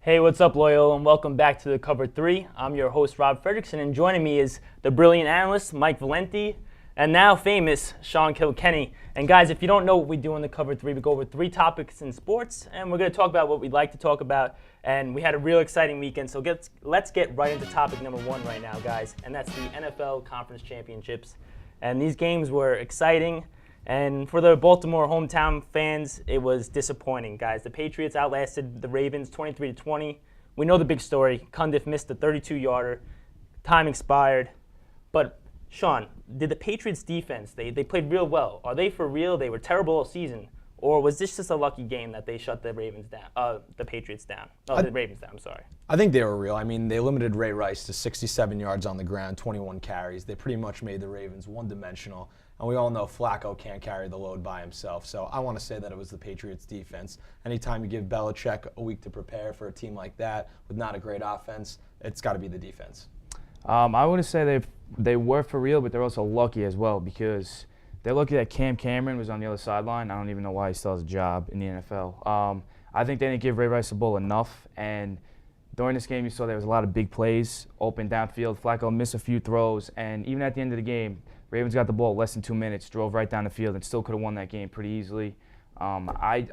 Hey, what's up, Loyal, and welcome back to the Cover 3. I'm your host, Rob Fredrickson, and joining me is the brilliant analyst, Mike Valenti, and now famous Sean Kilkenny. And guys, if you don't know what we do in the Cover 3, we go over 3 topics in sports, and we're going to talk about what we'd like to talk about. And we had a real exciting weekend, so let's get right into topic number 1 right now, guys, and that's the NFL Conference Championships. And these games were exciting. And for the Baltimore hometown fans, it was disappointing, guys. The Patriots outlasted the Ravens 23-20. We know the big story. Cundiff missed the 32-yarder. Time expired. But, Sean, did the Patriots defense, they played real well. Are they for real? They were terrible all season. Or was this just a lucky game that they shut the Ravens down, the Patriots down? Oh, the Ravens down, I'm sorry. I think they were real. I mean, they limited Ray Rice to 67 yards on the ground, 21 carries. They pretty much made the Ravens one-dimensional. And we all know Flacco can't carry the load by himself. So I want to say that it was the Patriots' defense. Anytime you give Belichick a week to prepare for a team like that with not a great offense, it's got to be the defense. I wouldn't say they were for real, but they're also lucky as well because they're lucky that Cam Cameron was on the other sideline. I don't even know why he still has a job in the NFL. I think they didn't give Ray Rice the ball enough. And during this game, you saw there was a lot of big plays, open downfield. Flacco missed a few throws. And even at the end of the game, Ravens got the ball less than 2 minutes, drove right down the field, and still could have won that game pretty easily. I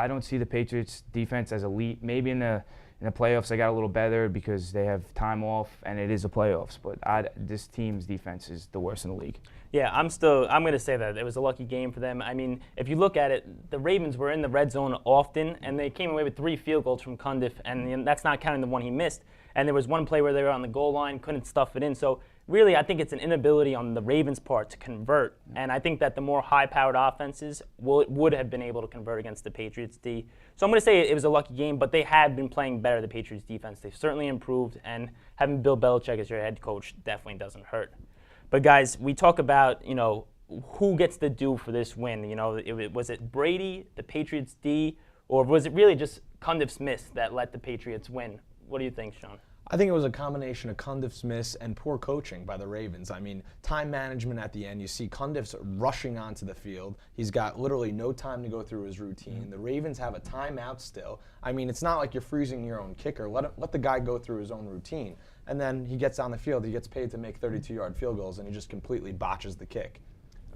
don't see the Patriots defense as elite. Maybe in the playoffs they got a little better because they have time off and it is the playoffs. But this team's defense is the worst in the league. Yeah, I'm going to say that it was a lucky game for them. I mean, if you look at it, the Ravens were in the red zone often, and they came away with 3 field goals from Cundiff, and that's not counting the one he missed. And there was one play where they were on the goal line, couldn't stuff it in. So really, I think it's an inability on the Ravens' part to convert. And I think that the more high-powered offenses would have been able to convert against the Patriots' D. So I'm going to say it was a lucky game, but they had been playing better, the Patriots' defense. They've certainly improved, and having Bill Belichick as your head coach definitely doesn't hurt. But guys, we talk about, who gets the due for this win. Was it Brady, the Patriots' D, or was it really just Cundiff's miss that let the Patriots win? What do you think, Sean? I think it was a combination of Cundiff's miss and poor coaching by the Ravens. I mean, time management at the end. You see Cundiff's rushing onto the field. He's got literally no time to go through his routine. The Ravens have a timeout still. I mean, it's not like you're freezing your own kicker. Let the guy go through his own routine. And then he gets on the field. He gets paid to make 32-yard field goals, and he just completely botches the kick.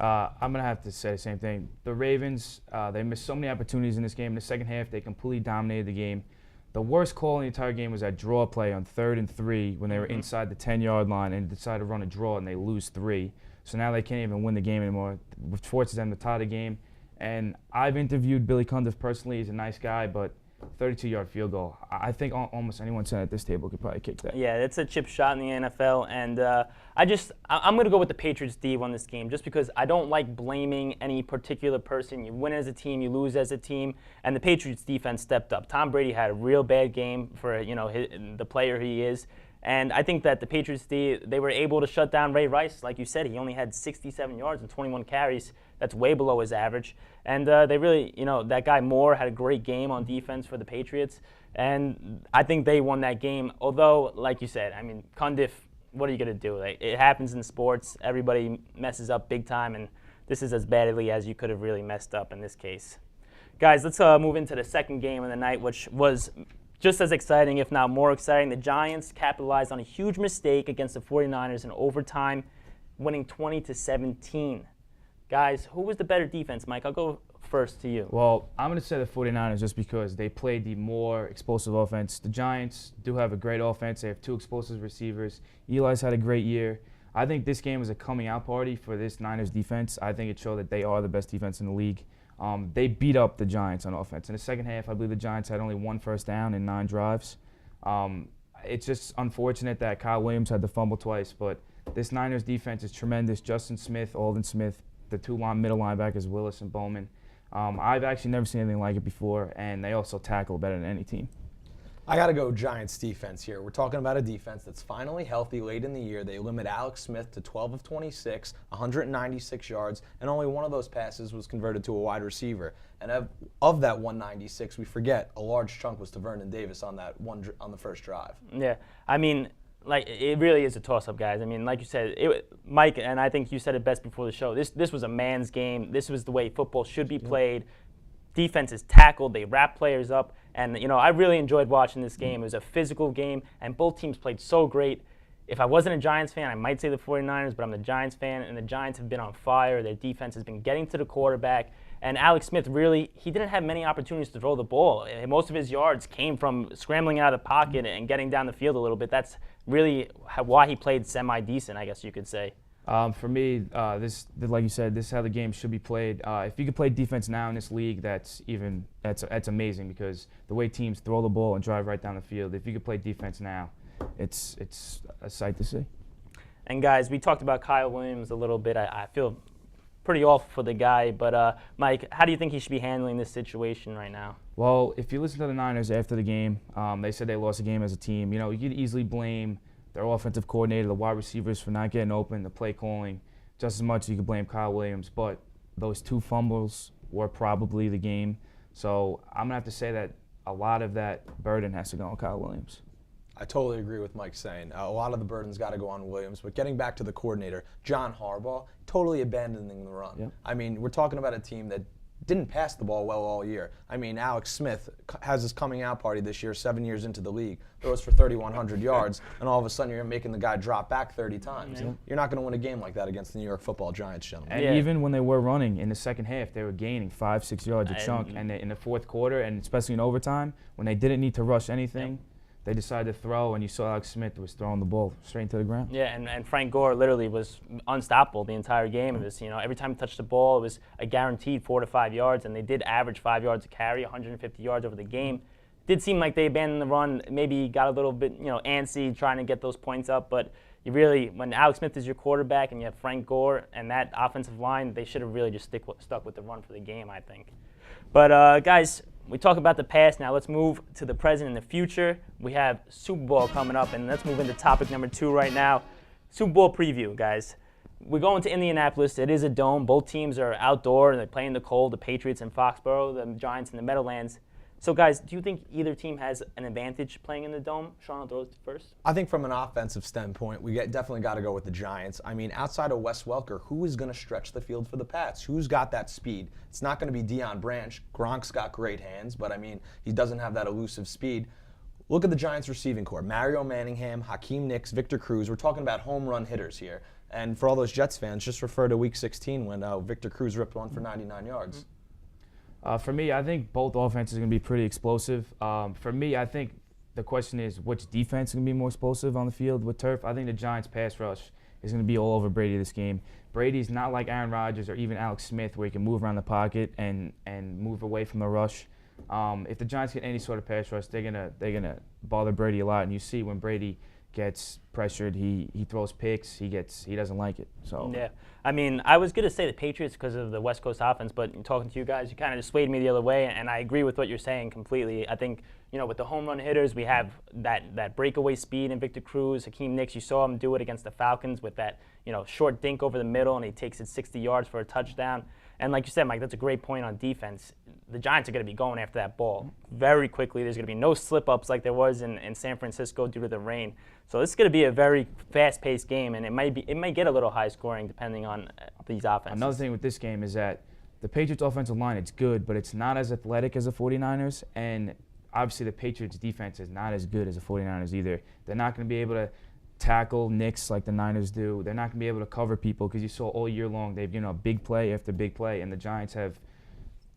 I'm going to have to say the same thing. The Ravens, they missed so many opportunities in this game. In the second half, they completely dominated the game. The worst call in the entire game was that draw play on 3rd and 3 when they were inside the 10-yard line and decided to run a draw and they lose 3. So now they can't even win the game anymore, which forces them to tie the game. And I've interviewed Billy Cundiff personally. He's a nice guy, but 32-yard field goal. I think almost anyone sitting at this table could probably kick that. Yeah, it's a chip shot in the NFL, and I'm going to go with the Patriots D on this game just because I don't like blaming any particular person. You win as a team, you lose as a team, and the Patriots defense stepped up. Tom Brady had a real bad game for the player he is. And I think that the Patriots D, they were able to shut down Ray Rice. Like you said, he only had 67 yards and 21 carries. That's way below his average. And they really, that guy Moore had a great game on defense for the Patriots. And I think they won that game. Although, like you said, I mean, Cundiff, what are you going to do? It happens in sports. Everybody messes up big time. And this is as badly as you could have really messed up in this case. Guys, let's move into the second game of the night, which was just as exciting, if not more exciting. The Giants capitalized on a huge mistake against the 49ers in overtime, winning 20-17. Guys, who was the better defense? Mike, I'll go first to you. Well, I'm going to say the 49ers just because they played the more explosive offense. The Giants do have a great offense. They have 2 explosive receivers. Eli's had a great year. I think this game was a coming out party for this Niners defense. I think it showed that they are the best defense in the league. They beat up the Giants on offense. In the second half, I believe the Giants had only 1 first down in 9 drives. It's just unfortunate that Kyle Williams had to fumble twice, but this Niners defense is tremendous. Justin Smith, Alden Smith, the 2 middle linebackers, Willis and Bowman. I've actually never seen anything like it before, and they also tackle better than any team. I got to go Giants defense here. We're talking about a defense that's finally healthy late in the year. They limit Alex Smith to 12 of 26, 196 yards, and only one of those passes was converted to a wide receiver. And of that 196, we forget a large chunk was to Vernon Davis on the first drive. Yeah, I mean, it really is a toss-up, guys. I mean, like you said, Mike, and I think you said it best before the show. This was a man's game. This was the way football should be played. defenses tackled, they wrapped players up, and I really enjoyed watching this game. It was a physical game, and both teams played so great. If I wasn't a Giants fan, I might say the 49ers, but I'm the Giants fan, and the Giants have been on fire. Their defense has been getting to the quarterback, and Alex Smith he didn't have many opportunities to throw the ball. Most of his yards came from scrambling out of the pocket and getting down the field a little bit. That's really why he played semi-decent, I guess you could say. For me, like you said, this is how the game should be played. If you could play defense now in this league, that's amazing, because the way teams throw the ball and drive right down the field, if you could play defense now, it's a sight to see. And guys, we talked about Kyle Williams a little bit. I feel pretty awful for the guy, but Mike, how do you think he should be handling this situation right now? Well, if you listen to the Niners after the game, they said they lost the game as a team. You could easily blame their offensive coordinator, the wide receivers for not getting open, the play calling, just as much as you could blame Kyle Williams. But those 2 fumbles were probably the game. So I'm going to have to say that a lot of that burden has to go on Kyle Williams. I totally agree with Mike saying a lot of the burden's got to go on Williams. But getting back to the coordinator, John Harbaugh, totally abandoning the run. Yep. I mean, we're talking about a team that didn't pass the ball well all year. I mean, Alex Smith has his coming out party this year, 7 years into the league, throws for 3,100 yards, and all of a sudden you're making the guy drop back 30 times. Yeah. You're not going to win a game like that against the New York Football Giants, gentlemen. And even when they were running in the second half, they were gaining 5-6 yards a chunk. And in the fourth quarter, and especially in overtime, when they didn't need to rush anything, they decided to throw, and you saw Alex Smith was throwing the ball straight into the ground. Yeah, and Frank Gore literally was unstoppable the entire game. It was, every time he touched the ball, it was a guaranteed 4 to 5 yards, and they did average 5 yards a carry, 150 yards over the game. Did seem like they abandoned the run, maybe got a little bit, antsy trying to get those points up, but you really, when Alex Smith is your quarterback and you have Frank Gore and that offensive line, they should have really just stuck with the run for the game, I think. But guys, we talk about the past. Now let's move to the present and the future. We have Super Bowl coming up, and let's move into topic number 2 right now. Super Bowl preview, guys. We're going to Indianapolis. It is a dome. Both teams are outdoor, and they play in the cold, the Patriots in Foxborough, the Giants in the Meadowlands. So, guys, do you think either team has an advantage playing in the dome? Sean, I'll throw it first. I think from an offensive standpoint, we definitely got to go with the Giants. I mean, outside of Wes Welker, who is going to stretch the field for the Pats? Who's got that speed? It's not going to be Deion Branch. Gronk's got great hands, but, I mean, he doesn't have that elusive speed. Look at the Giants receiving corps. Mario Manningham, Hakeem Nicks, Victor Cruz. We're talking about home run hitters here. And for all those Jets fans, just refer to Week 16 when Victor Cruz ripped one for 99 yards. For me, I think both offenses are going to be pretty explosive. For me, I think the question is which defense is going to be more explosive on the field with turf. I think the Giants' pass rush is going to be all over Brady this game. Brady's not like Aaron Rodgers or even Alex Smith, where he can move around the pocket and move away from the rush. If the Giants get any sort of pass rush, they're gonna bother Brady a lot. And you see when Brady gets pressured, he throws picks. He doesn't like it. So yeah, I mean, I was gonna say the Patriots because of the West Coast offense, but talking to you guys, you kind of just swayed me the other way, and I agree with what you're saying completely. I think with the home run hitters, we have that breakaway speed in Victor Cruz, Hakeem Nicks. You saw him do it against the Falcons with that short dink over the middle, and he takes it 60 yards for a touchdown. And like you said, Mike, that's a great point on defense. The Giants are going to be going after that ball very quickly. There's going to be no slip-ups like there was in San Francisco due to the rain. So this is going to be a very fast-paced game, and it might get a little high-scoring depending on these offenses. Another thing with this game is that the Patriots' offensive line, it's good, but it's not as athletic as the 49ers, and obviously the Patriots' defense is not as good as the 49ers either. They're not going to be able to tackle Knicks like the Niners do. They're not going to be able to cover people because you saw all year long they've big play after big play, and the Giants have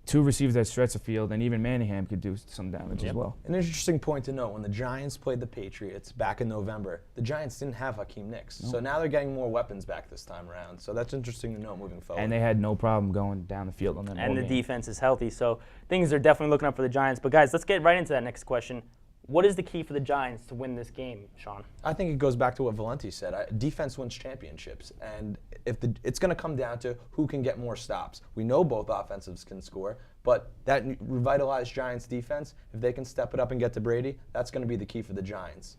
2 receivers that stretch the field, and even Manningham could do some damage as well. An interesting point to note, when the Giants played the Patriots back in November, the Giants didn't have Hakeem Nicks. So now they're getting more weapons back this time around. So that's interesting to note moving forward. And they had no problem going down the field on that And the game. defense is healthy, so things are definitely looking up for the Giants. But guys, let's get right into that next question. What is the key for the Giants to win this game, Sean? I think it goes back to what Valenti said. Defense wins championships, and it's going to come down to who can get more stops. We know both offensives can score, but that revitalized Giants defense, if they can step it up and get to Brady, that's going to be the key for the Giants.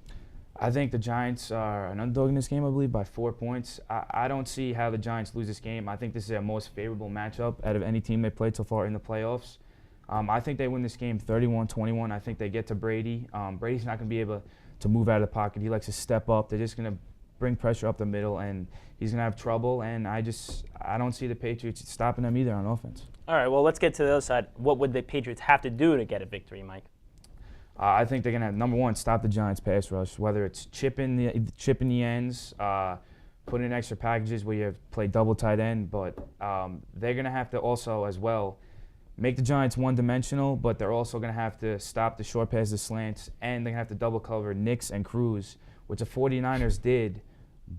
I think the Giants are an underdog in this game, I believe, by 4 points. I don't see how the Giants lose this game. I think this is their most favorable matchup out of any team they played so far in the playoffs. I think they win this game 31-21. I think they get to Brady. Brady's not going to be able to move out of the pocket. He likes to step up. They're just going to bring pressure up the middle, and he's going to have trouble. And I don't see the Patriots stopping them either on offense. All right, well, let's get to the other side. What would the Patriots have to do to get a victory, Mike? I think they're going to, number one, stop the Giants' pass rush, whether it's chipping the ends, put in extra packages where you have play double tight end. But they're going to have to also, as well, make the Giants one-dimensional, but they're also going to have to stop the short passes, slants, and they're going to have to double cover Nix and Cruz, which the 49ers did,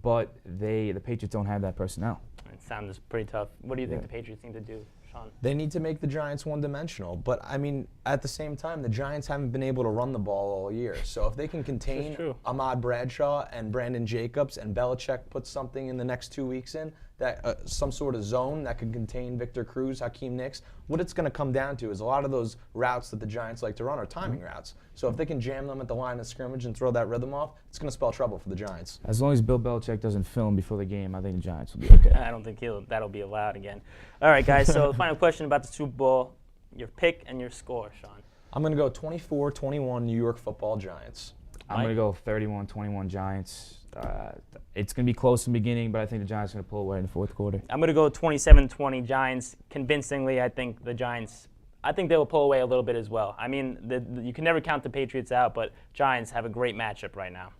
but the Patriots don't have that personnel. It sounds pretty tough. What do you think the Patriots need to do, Sean? They need to make the Giants one-dimensional. But, I mean, at the same time, the Giants haven't been able to run the ball all year. So if they can contain Ahmad Bradshaw and Brandon Jacobs and Belichick puts something in the next 2 weeks in, that some sort of zone that could contain Victor Cruz, Hakeem Nicks, what it's going to come down to is a lot of those routes that the Giants like to run are timing routes. So if they can jam them at the line of scrimmage and throw that rhythm off, it's going to spell trouble for the Giants. As long as Bill Belichick doesn't film before the game, I think the Giants will be okay. I don't think that'll be allowed again. All right, guys, so the final question about the Super Bowl, your pick and your score, Sean. I'm going to go 24-21 New York Football Giants. I'm going to go 31-21 Giants. It's going to be close in the beginning, but I think the Giants are going to pull away in the fourth quarter. I'm going to go 27-20 Giants. Convincingly, I think the Giants, they will pull away a little bit as well. I mean, you can never count the Patriots out, but Giants have a great matchup right now.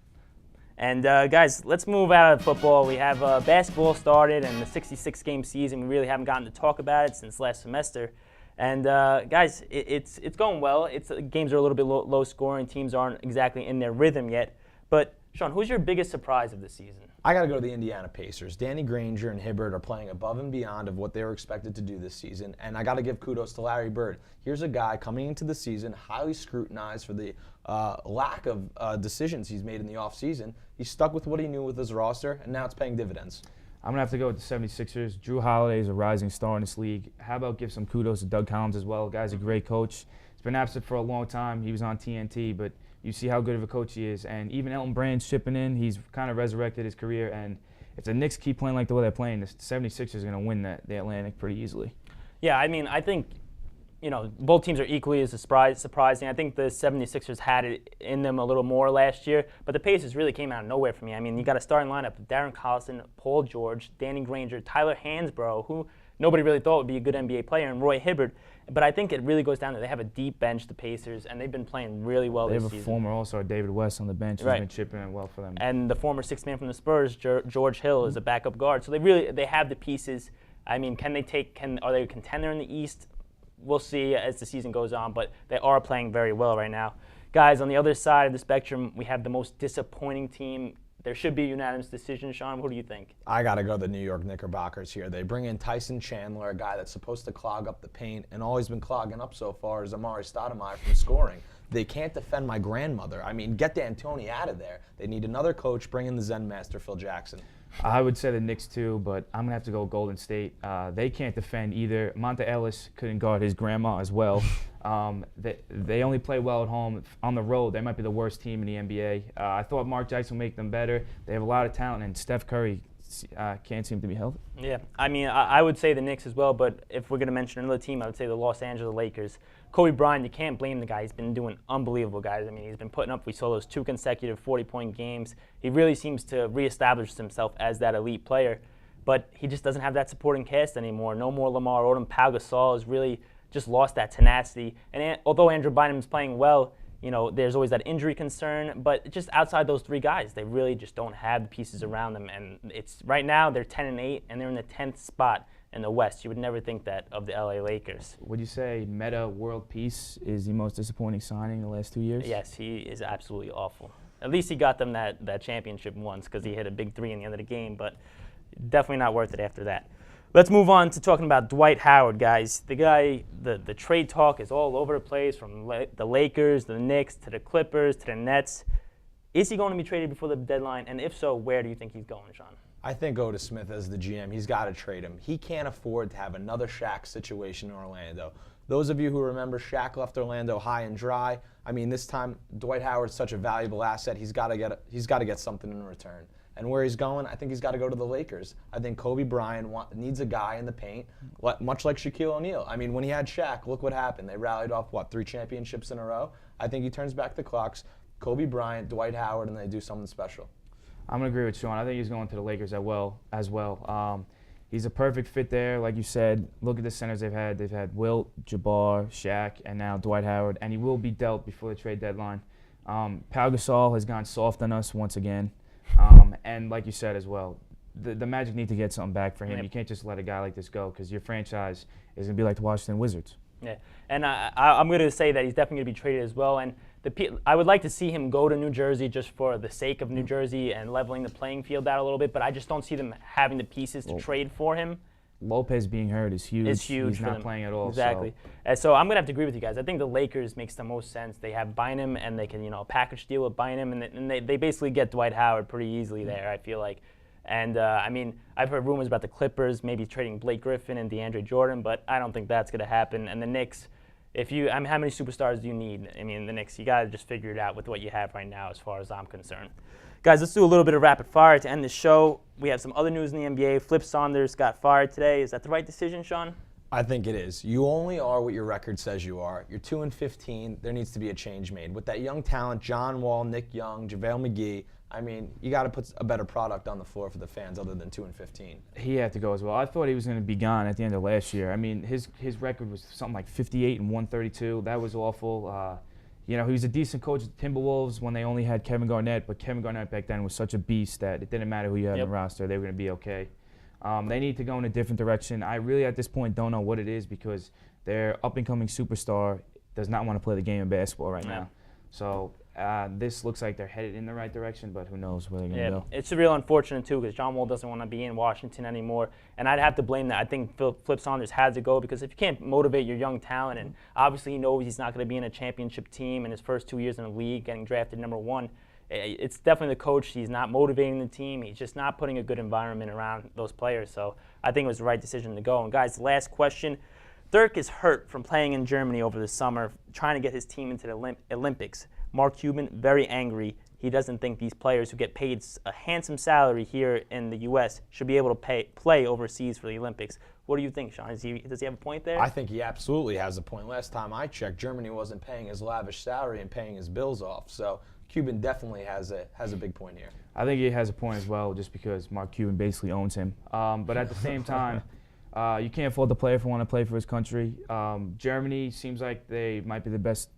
And guys, let's move out of football. We have basketball started and the 66-game season. We really haven't gotten to talk about it since last semester. And guys, it's going well. Games are a little bit low scoring. Teams aren't exactly in their rhythm yet. But Sean, who's your biggest surprise of the season? I got to go to the Indiana Pacers. Danny Granger and Hibbert are playing above and beyond of what they were expected to do this season, and I got to give kudos to Larry Bird. Here's a guy coming into the season highly scrutinized for the lack of decisions he's made in the offseason. He stuck with what he knew with his roster, and now it's paying dividends. I'm going to have to go with the 76ers. Drew Holiday is a rising star in this league. How about give some kudos to Doug Collins as well? The guy's a great coach. He's been absent for a long time. He was on TNT, but you see how good of a coach he is. And even Elton Brand's chipping in. He's kind of resurrected his career. And if the Knicks keep playing like the way they're playing, the 76ers are going to win the Atlantic pretty easily. Yeah, I mean, I think, both teams are equally as surprising. I think the 76ers had it in them a little more last year, but the Pacers really came out of nowhere for me. I mean, you got a starting lineup of Darren Collison, Paul George, Danny Granger, Tyler Hansbrough, who nobody really thought would be a good NBA player, and Roy Hibbert. But I think it really goes down to they have a deep bench, the Pacers, and they've been playing really well this season. They have a former All-Star, David West, on the bench who's been chipping in well for them. And the former sixth man from the Spurs, George Hill, is a backup guard. So they have the pieces. I mean, are they a contender in the East? We'll see as the season goes on, but they are playing very well right now. Guys, on the other side of the spectrum, we have the most disappointing team. There should be a unanimous decision. Sean, what do you think? I got to go the New York Knickerbockers here. They bring in Tyson Chandler, a guy that's supposed to clog up the paint, and all he's been clogging up so far is Amari Stoudemire from scoring. They can't defend my grandmother. I mean, get D'Antoni out of there. They need another coach. Bring in the Zen master, Phil Jackson. I would say the Knicks too, but I'm going to have to go Golden State. They can't defend either. Monta Ellis couldn't guard his grandma as well. They only play well at home. On the road, they might be the worst team in the NBA. I thought Mark Jackson would make them better. They have a lot of talent, and Steph Curry can't seem to be healthy. Yeah, I mean, I would say the Knicks as well, but if we're going to mention another team, I would say the Los Angeles Lakers. Kobe Bryant, you can't blame the guy. He's been doing unbelievable, guys. I mean, he's been putting up, we saw those 2 consecutive 40-point games. He really seems to reestablish himself as that elite player, but he just doesn't have that supporting cast anymore. No more Lamar Odom. Pau Gasol has really just lost that tenacity. And although Andrew Bynum's playing well, there's always that injury concern, but just outside those 3 guys, they really just don't have the pieces around them. And it's right now they're 10-8, and they're in the 10th spot in the West. You would never think that of the LA Lakers. Would you say Meta World Peace is the most disappointing signing in the last 2 years? Yes, he is absolutely awful. At least he got them that championship once because he hit a big 3 in the end of the game, but definitely not worth it after that. Let's move on to talking about Dwight Howard, guys. The guy, the trade talk is all over the place, from the Lakers, the Knicks, to the Clippers, to the Nets. Is he going to be traded before the deadline? And if so, where do you think he's going, Sean? I think Otis Smith as the GM, he's got to trade him. He can't afford to have another Shaq situation in Orlando. Those of you who remember Shaq left Orlando high and dry. I mean, this time Dwight Howard's such a valuable asset. He's got to get something in return. And where he's going, I think he's got to go to the Lakers. I think Kobe Bryant needs a guy in the paint, much like Shaquille O'Neal. I mean, when he had Shaq, look what happened. They rallied off, 3 championships in a row? I think he turns back the clocks. Kobe Bryant, Dwight Howard, and they do something special. I'm gonna agree with Sean. I think he's going to the Lakers as well. He's a perfect fit there, like you said. Look at the centers they've had. They've had Wilt, Jabbar, Shaq, and now Dwight Howard, and he will be dealt before the trade deadline. Pau Gasol has gone soft on us once again, and like you said as well, the Magic need to get something back for him. You can't just let a guy like this go because your franchise is gonna be like the Washington Wizards. Yeah, and I'm going to say that he's definitely going to be traded as well. And I would like to see him go to New Jersey just for the sake of New Jersey and leveling the playing field out a little bit. But I just don't see them having the pieces to trade for him. Lopez being hurt is huge. It's huge. He's not playing at all. Exactly. So I'm going to have to agree with you guys. I think the Lakers makes the most sense. They have Bynum, and they can package deal with Bynum, and they basically get Dwight Howard pretty easily there, I feel like. And, I mean, I've heard rumors about the Clippers maybe trading Blake Griffin and DeAndre Jordan, but I don't think that's going to happen. And the Knicks, how many superstars do you need? I mean, the Knicks, you got to just figure it out with what you have right now as far as I'm concerned. Guys, let's do a little bit of rapid fire to end the show. We have some other news in the NBA. Flip Saunders got fired today. Is that the right decision, Sean? I think it is. You only are what your record says you are. You're 2-15. There needs to be a change made. With that young talent, John Wall, Nick Young, JaVale McGee, I mean, you got to put a better product on the floor for the fans other than 2-15. He had to go as well. I thought he was going to be gone at the end of last year. I mean, his record was something like 58-132. That was awful. He was a decent coach at the Timberwolves when they only had Kevin Garnett, but Kevin Garnett back then was such a beast that it didn't matter who you had on the roster. They were going to be okay. They need to go in a different direction. I really, at this point, don't know what it is because their up-and-coming superstar does not want to play the game of basketball right now. So this looks like they're headed in the right direction, but who knows where they're going to go. It's real unfortunate, too, because John Wall doesn't want to be in Washington anymore. And I'd have to blame that. I think Flip Saunders has to go because if you can't motivate your young talent, and obviously he knows he's not going to be in a championship team in his first 2 years in the league, getting drafted #1, it's definitely the coach. He's not motivating the team. He's just not putting a good environment around those players. So I think it was the right decision to go. And, guys, last question. Dirk is hurt from playing in Germany over the summer, trying to get his team into the Olympics. Mark Cuban, very angry. He doesn't think these players who get paid a handsome salary here in the U.S. should be able to play overseas for the Olympics. What do you think, Sean? Does he have a point there? I think he absolutely has a point. Last time I checked, Germany wasn't paying his lavish salary and paying his bills off. So Cuban definitely has a big point here. I think he has a point as well, just because Mark Cuban basically owns him. But at the same time, you can't fault the player for wanting to play for his country. Germany seems like they might be the best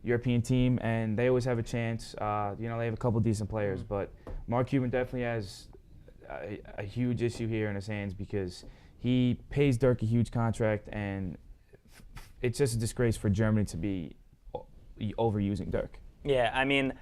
European team, and they always have a chance. They have a couple decent players, but Mark Cuban definitely has a huge issue here in his hands because he pays Dirk a huge contract, and it's just a disgrace for Germany to be overusing Dirk. Yeah, I mean,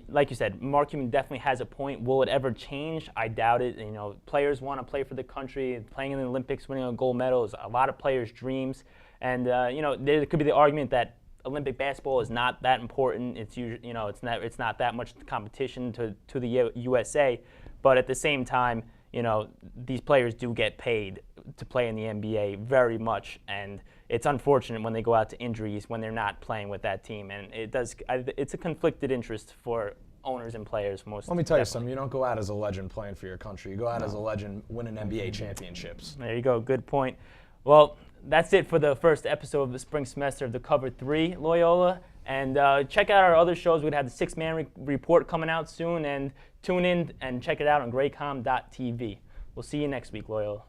like you said, Mark Cuban definitely has a point. Will it ever change? I doubt it. Players want to play for the country. Playing in the Olympics, winning a gold medal is a lot of players' dreams. And there could be the argument that Olympic basketball is not that important. It's it's not that much competition to the USA. But at the same time, these players do get paid to play in the NBA very much, and it's unfortunate when they go out to injuries when they're not playing with that team, and it's a conflicted interest for owners and players most. Let me tell you something. You don't go out as a legend playing for your country. You go out as a legend winning NBA championships. There you go. Good point. Well, that's it for the first episode of the spring semester of the Cover 3, Loyola. And check out our other shows. We're going to have the Six-Man Report coming out soon. And tune in and check it out on Greycomm.tv. We'll see you next week, Loyola.